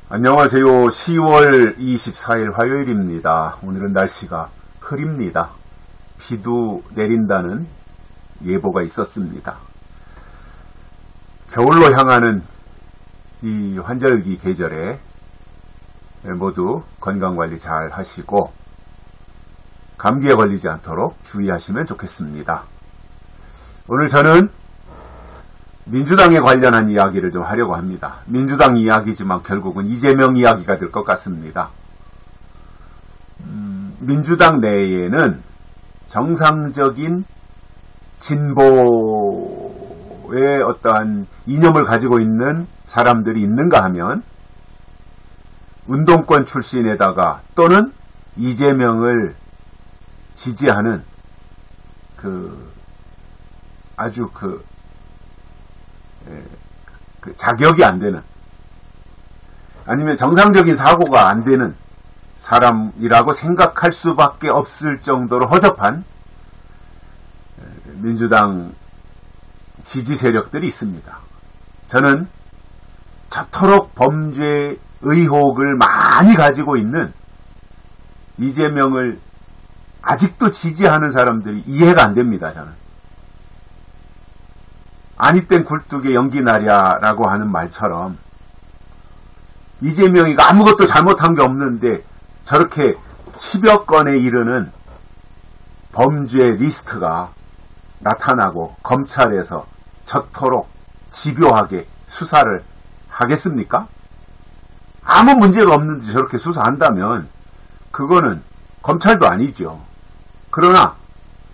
안녕하세요. 10월 24일 화요일입니다. 오늘은 날씨가 흐립니다. 비도 내린다는 예보가 있었습니다. 겨울로 향하는 이 환절기 계절에 모두 건강관리 잘 하시고 감기에 걸리지 않도록 주의하시면 좋겠습니다. 오늘 저는 민주당에 관련한 이야기를 좀 하려고 합니다. 민주당 이야기지만 결국은 이재명 이야기가 될 것 같습니다. 민주당 내에는 정상적인 진보의 어떠한 이념을 가지고 있는 사람들이 있는가 하면 운동권 출신에다가 또는 이재명을 지지하는 아주 자격이 안 되는, 아니면 정상적인 사고가 안 되는 사람이라고 생각할 수밖에 없을 정도로 허접한 민주당 지지 세력들이 있습니다. 저는 저토록 범죄 의혹을 많이 가지고 있는 이재명을 아직도 지지하는 사람들이 이해가 안 됩니다. 저는 아니 땐 굴뚝에 연기 나랴라고 하는 말처럼 이재명이가 아무것도 잘못한 게 없는데 저렇게 10여 건에 이르는 범죄 리스트가 나타나고 검찰에서 저토록 집요하게 수사를 하겠습니까? 아무 문제가 없는데 저렇게 수사한다면 그거는 검찰도 아니죠. 그러나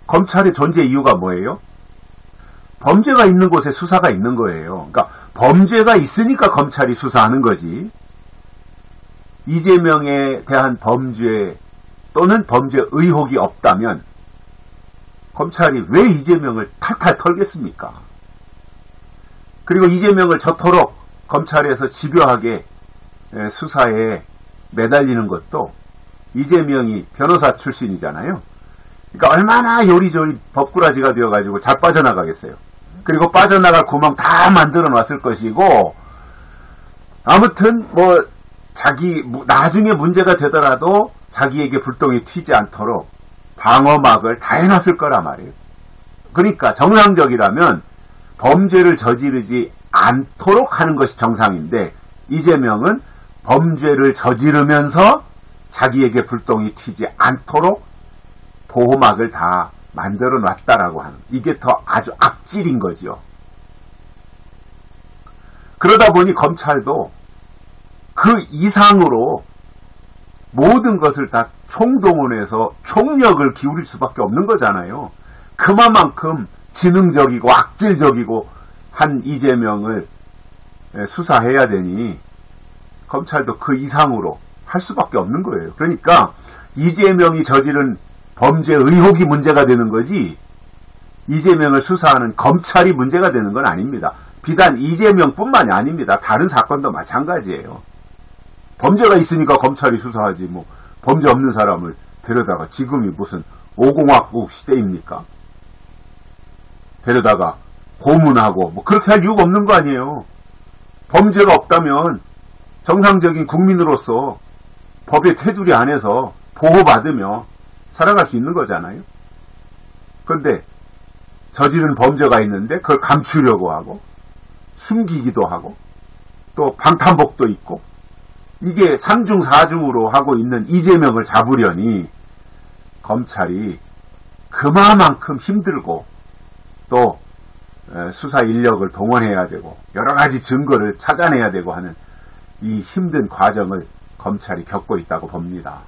검찰의 존재 이유가 뭐예요? 범죄가 있는 곳에 수사가 있는 거예요. 그러니까 범죄가 있으니까 검찰이 수사하는 거지. 이재명에 대한 범죄 또는 범죄 의혹이 없다면 검찰이 왜 이재명을 탈탈 털겠습니까? 그리고 이재명을 저토록 검찰에서 집요하게 수사에 매달리는 것도 이재명이 변호사 출신이잖아요. 그러니까 얼마나 요리조리 법꾸라지가 되어가지고 잘 빠져나가겠어요. 그리고 빠져나갈 구멍 다 만들어 놨을 것이고, 아무튼 자기 나중에 문제가 되더라도 자기에게 불똥이 튀지 않도록 방어막을 다 해놨을 거란 말이에요. 그러니까 정상적이라면 범죄를 저지르지 않도록 하는 것이 정상인데, 이재명은 범죄를 저지르면서 자기에게 불똥이 튀지 않도록 보호막을 다 만들어 놨다라고 하는, 이게 더 아주 악질인 거지요. 그러다 보니 검찰도 그 이상으로 모든 것을 다 총동원해서 총력을 기울일 수밖에 없는 거잖아요. 그만큼 지능적이고 악질적이고 한 이재명을 수사해야 되니 검찰도 그 이상으로 할 수밖에 없는 거예요. 그러니까 이재명이 저지른 범죄 의혹이 문제가 되는 거지, 이재명을 수사하는 검찰이 문제가 되는 건 아닙니다. 비단 이재명뿐만이 아닙니다. 다른 사건도 마찬가지예요. 범죄가 있으니까 검찰이 수사하지, 범죄 없는 사람을 데려다가, 지금이 무슨 5공화국 시대입니까? 데려다가 고문하고 그렇게 할 이유가 없는 거 아니에요. 범죄가 없다면 정상적인 국민으로서 법의 테두리 안에서 보호받으며 살아갈 수 있는 거잖아요. 그런데 저지른 범죄가 있는데 그걸 감추려고 하고 숨기기도 하고 또 방탄복도 있고, 이게 3중 4중으로 하고 있는 이재명을 잡으려니 검찰이 그만큼 힘들고 또 수사 인력을 동원해야 되고 여러 가지 증거를 찾아내야 되고 하는 이 힘든 과정을 검찰이 겪고 있다고 봅니다.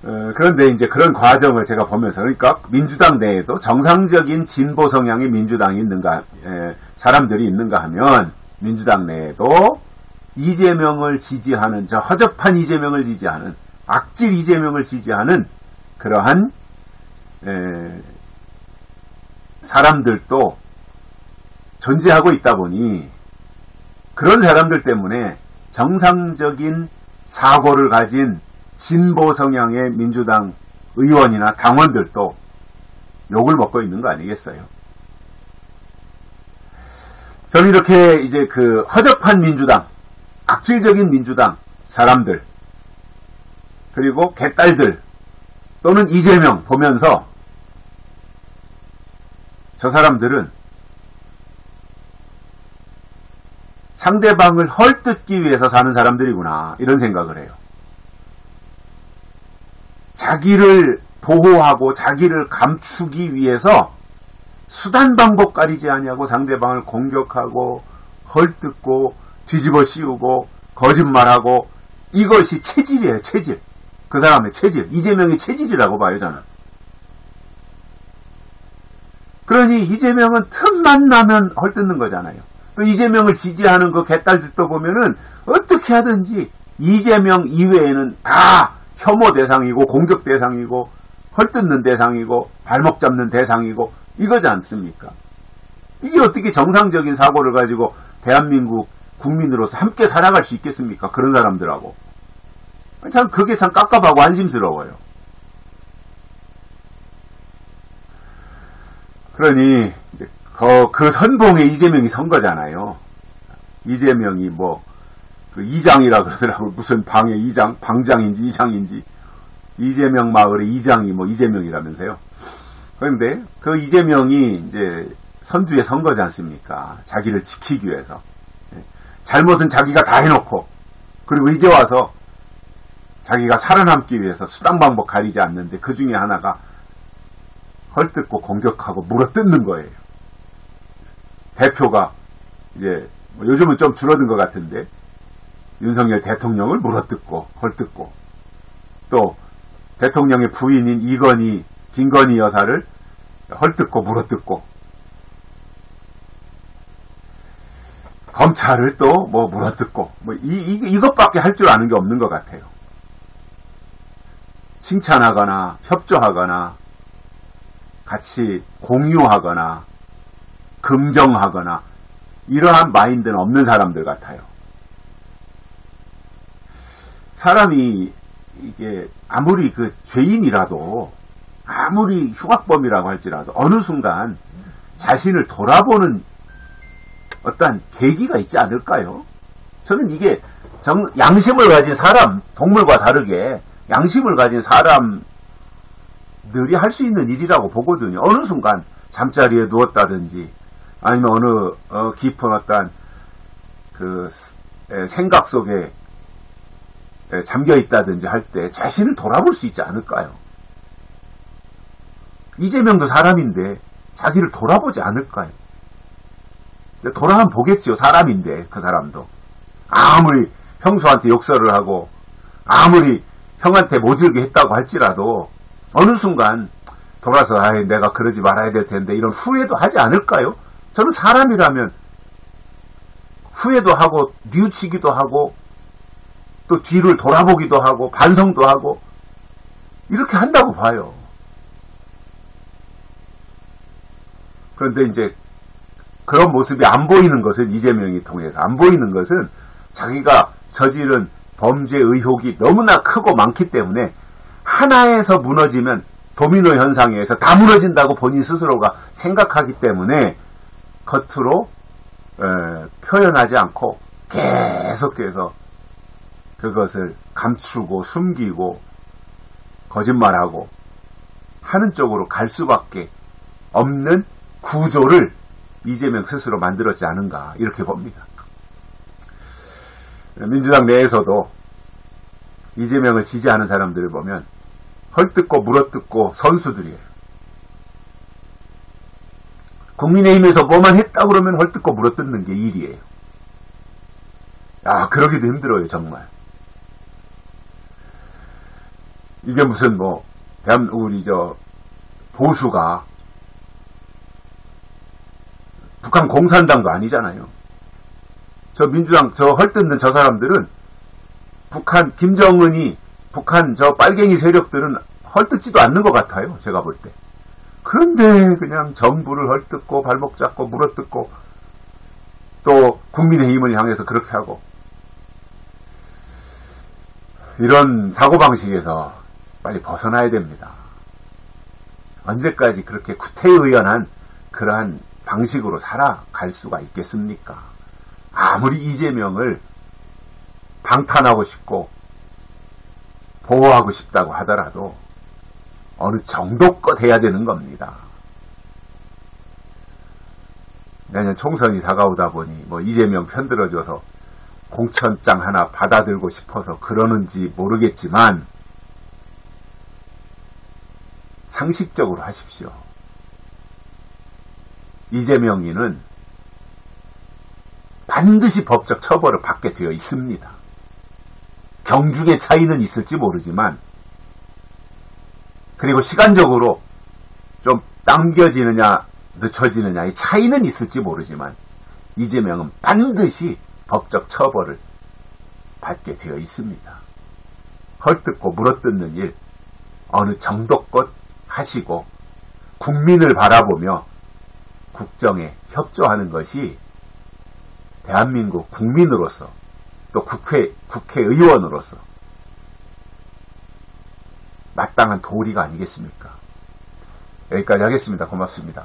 그런데 이제 그런 과정을 제가 보면서, 그러니까 민주당 내에도 정상적인 진보 성향의 민주당이 있는가, 사람들이 있는가 하면 민주당 내에도 이재명을 지지하는, 저 허접한 이재명을 지지하는, 악질 이재명을 지지하는 그러한 사람들도 존재하고 있다 보니, 그런 사람들 때문에 정상적인 사고를 가진 진보 성향의 민주당 의원이나 당원들도 욕을 먹고 있는 거 아니겠어요? 저는 이렇게 이제 그 허접한 민주당, 악질적인 민주당 사람들, 그리고 개딸들 또는 이재명 보면서 저 사람들은 상대방을 헐뜯기 위해서 사는 사람들이구나 이런 생각을 해요. 자기를 보호하고 자기를 감추기 위해서 수단 방법 가리지 아니하고 상대방을 공격하고 헐뜯고 뒤집어 씌우고 거짓말하고 이것이 체질이에요. 체질. 그 사람의 체질. 이재명의 체질이라고 봐요. 저는. 그러니 이재명은 틈만 나면 헐뜯는 거잖아요. 또 이재명을 지지하는 그 개딸들도 보면은 어떻게 하든지 이재명 이외에는 다 혐오 대상이고 공격 대상이고 헐뜯는 대상이고 발목 잡는 대상이고 이거지 않습니까? 이게 어떻게 정상적인 사고를 가지고 대한민국 국민으로서 함께 살아갈 수 있겠습니까? 그런 사람들하고. 참 그게 참 깝깝하고 안심스러워요. 그러니 이제 그 선봉에 이재명이 선 거잖아요. 이재명이 그 이장이라 그러더라고요. 무슨 방의 이장, 방장인지 이장인지. 이재명 마을의 이장이 이재명이라면서요. 그런데 그 이재명이 이제 선두에 선 거지 않습니까? 자기를 지키기 위해서. 잘못은 자기가 다 해놓고, 그리고 이제 와서 자기가 살아남기 위해서 수단 방법 가리지 않는데 그 중에 하나가 헐뜯고 공격하고 물어뜯는 거예요. 대표가 이제 요즘은 좀 줄어든 것 같은데 윤석열 대통령을 물어뜯고 헐뜯고 또 대통령의 부인인 이건희, 김건희 여사를 헐뜯고 물어뜯고 검찰을 또 물어뜯고 이것밖에 할 줄 아는 게 없는 것 같아요. 칭찬하거나 협조하거나 같이 공유하거나 긍정하거나 이러한 마인드는 없는 사람들 같아요. 사람이 이게 아무리 그 죄인이라도 아무리 흉악범이라고 할지라도 어느 순간 자신을 돌아보는 어떠한 계기가 있지 않을까요? 저는 이게 양심을 가진 사람, 동물과 다르게 양심을 가진 사람들이 할 수 있는 일이라고 보거든요. 어느 순간 잠자리에 누웠다든지 아니면 어느 깊은 어떤 그 생각 속에 잠겨 있다든지 할 때 자신을 돌아볼 수 있지 않을까요? 이재명도 사람인데 자기를 돌아보지 않을까요? 돌아만 보겠죠. 사람인데 그 사람도 아무리 형수한테 욕설을 하고 아무리 형한테 모질게 했다고 할지라도 어느 순간 돌아서 내가 그러지 말아야 될 텐데 이런 후회도 하지 않을까요? 저는 사람이라면 후회도 하고 뉘우치기도 하고 또 뒤를 돌아보기도 하고 반성도 하고 이렇게 한다고 봐요. 그런데 이제 그런 모습이 안 보이는 것은 이재명이 통해서 안 보이는 것은 자기가 저지른 범죄 의혹이 너무나 크고 많기 때문에 하나에서 무너지면 도미노 현상에 의해서 다 무너진다고 본인 스스로가 생각하기 때문에 겉으로 표현하지 않고 계속해서 그것을 감추고 숨기고 거짓말하고 하는 쪽으로 갈 수밖에 없는 구조를 이재명 스스로 만들었지 않은가 이렇게 봅니다. 민주당 내에서도 이재명을 지지하는 사람들을 보면 헐뜯고 물어뜯고 선수들이에요. 국민의힘에서 뭐만 했다 그러면 헐뜯고 물어뜯는 게 일이에요. 그러기도 힘들어요 정말. 이게 무슨 우리 보수가 북한 공산당도 아니잖아요. 저 민주당 헐뜯는 저 사람들은 북한 김정은이 북한 빨갱이 세력들은 헐뜯지도 않는 것 같아요. 제가 볼 때. 그런데 그냥 정부를 헐뜯고 발목 잡고 물어뜯고 또 국민의힘을 향해서 그렇게 하고 이런 사고방식에서 빨리 벗어나야 됩니다. 언제까지 그렇게 구태의연한 그러한 방식으로 살아갈 수가 있겠습니까? 아무리 이재명을 방탄하고 싶고 보호하고 싶다고 하더라도 어느 정도껏 해야 되는 겁니다. 내년 총선이 다가오다 보니 뭐 이재명 편들어줘서 공천장 하나 받아들고 싶어서 그러는지 모르겠지만 상식적으로 하십시오. 이재명이는 반드시 법적 처벌을 받게 되어 있습니다. 경중의 차이는 있을지 모르지만, 그리고 시간적으로 좀 당겨지느냐 늦춰지느냐의 차이는 있을지 모르지만 이재명은 반드시 법적 처벌을 받게 되어 있습니다. 헐뜯고 물어뜯는 일 어느 정도껏 하시고 국민을 바라보며 국정에 협조하는 것이 대한민국 국민으로서 또 국회의원으로서 마땅한 도리가 아니겠습니까? 여기까지 하겠습니다. 고맙습니다.